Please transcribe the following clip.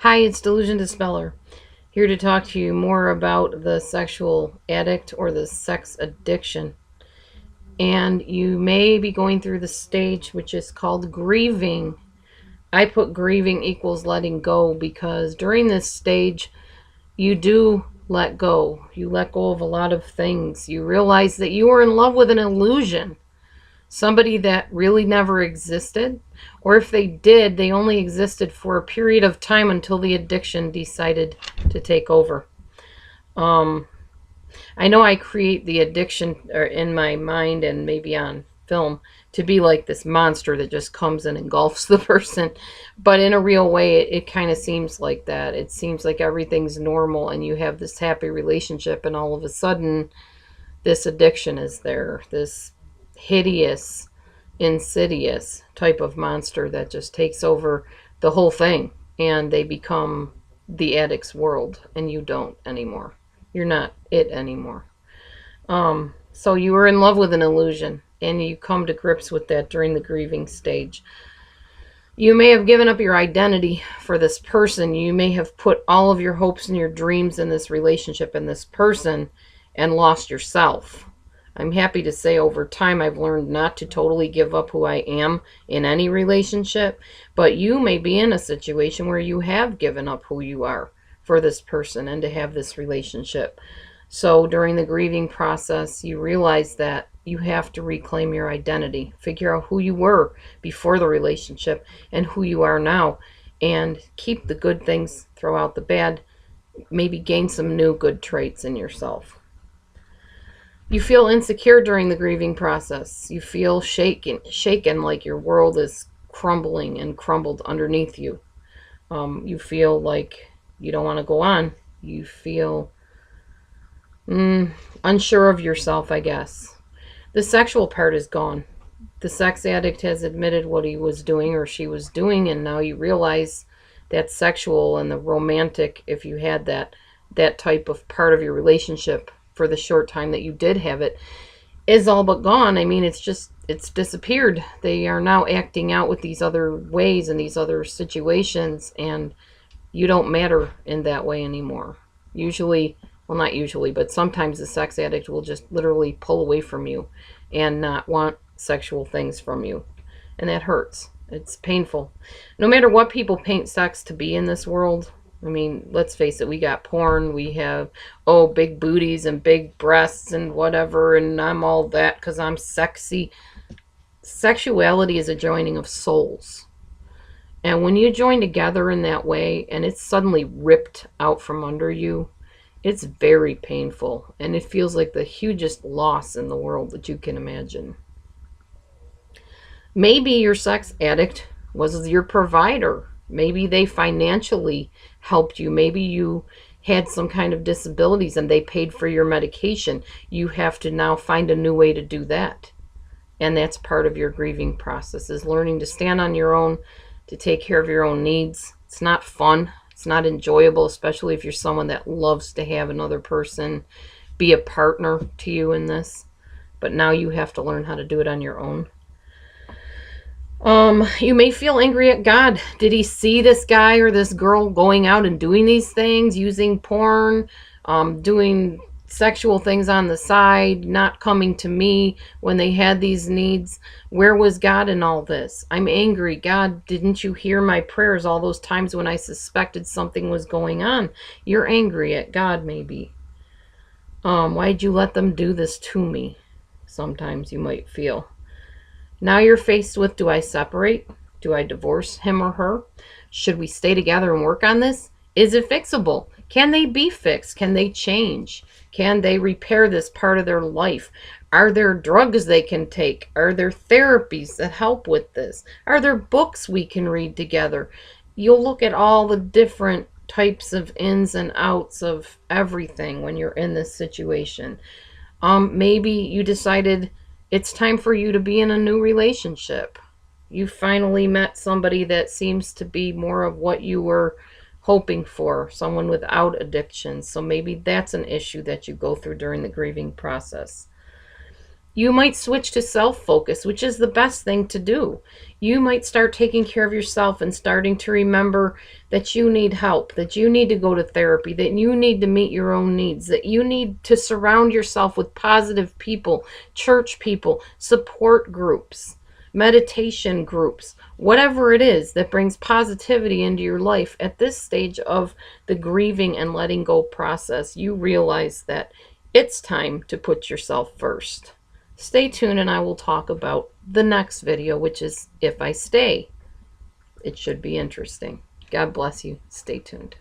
Hi, it's DelusionDispeller, here to talk to you more about the sexual addict or the sex addiction. And you may be going through the stage which is called grieving. I put grieving equals letting go because during this stage, you do let go. You let go of a lot of things. You realize that you were in love with an illusion, somebody that really never existed, or if they did, they only existed for a period of time until the addiction decided to take over. um I know I create the addiction in my mind and maybe on film to be like this monster that just comes and engulfs the person, but in a real way it kind of seems like that. It seems like everything's normal and you have this happy relationship, and all of a sudden this addiction is there, this hideous, insidious type of monster that just takes over the whole thing, and they become the addict's world and you don't anymore. You're not it anymore. So you were in love with an illusion and you come to grips with that during the grieving stage. You may have given up your identity for this person. You may have put all of your hopes and your dreams in this relationship and this person and lost yourself. I'm happy to say over time I've learned not to totally give up who I am in any relationship, but you may be in a situation where you have given up who you are for this person and to have this relationship. So during the grieving process, you realize that you have to reclaim your identity, figure out who you were before the relationship and who you are now, and keep the good things, throw out the bad, maybe gain some new good traits in yourself. You feel insecure during the grieving process. You feel shaken like your world is crumbling and crumbled underneath you. You feel like you don't want to go on. You feel unsure of yourself, I guess. The sexual part is gone. The sex addict has admitted what he was doing or she was doing, and now you realize that sexual and the romantic, if you had that type of part of your relationship for the short time that you did have it, is all but gone. I mean, it's disappeared. They are now acting out with these other ways and these other situations, and you don't matter in that way anymore. Usually, well, not usually, but sometimes the sex addict will just literally pull away from you and not want sexual things from you. And that hurts. It's painful. No matter what people paint sex to be in this world, I mean, let's face it, we got porn, we have, oh, big booties and big breasts and whatever, and I'm all that because I'm sexy. Sexuality is a joining of souls. And when you join together in that way and it's suddenly ripped out from under you, it's very painful, and it feels like the hugest loss in the world that you can imagine. Maybe your sex addict was your provider. Maybe they financially helped you. Maybe you had some kind of disabilities and they paid for your medication. You have to now find a new way to do that. And that's part of your grieving process, is learning to stand on your own, to take care of your own needs. It's not fun. It's not enjoyable, especially if you're someone that loves to have another person be a partner to you in this. But now you have to learn how to do it on your own. You may feel angry at God. Did he see this guy or this girl going out and doing these things, using porn, doing sexual things on the side, not coming to me when they had these needs? Where was God in all this? I'm angry. God, didn't you hear my prayers all those times when I suspected something was going on? You're angry at God, maybe. Why'd you let them do this to me? Sometimes you might feel. Now you're faced with, do I separate? Do I divorce him or her? Should we stay together and work on this? Is it fixable? Can they be fixed? Can they change? Can they repair this part of their life? Are there drugs they can take? Are there therapies that help with this? Are there books we can read together? You'll look at all the different types of ins and outs of everything when you're in this situation. Maybe you decided it's time for you to be in a new relationship. You finally met somebody that seems to be more of what you were hoping for, someone without addiction. So maybe that's an issue that you go through during the grieving process. You might switch to self-focus, which is the best thing to do. You might start taking care of yourself and starting to remember that you need help, that you need to go to therapy, that you need to meet your own needs, that you need to surround yourself with positive people, church people, support groups, meditation groups, whatever it is that brings positivity into your life. At this stage of the grieving and letting go process, you realize that it's time to put yourself first. Stay tuned and I will talk about the next video, which is if I stay. It should be interesting. God bless you. Stay tuned.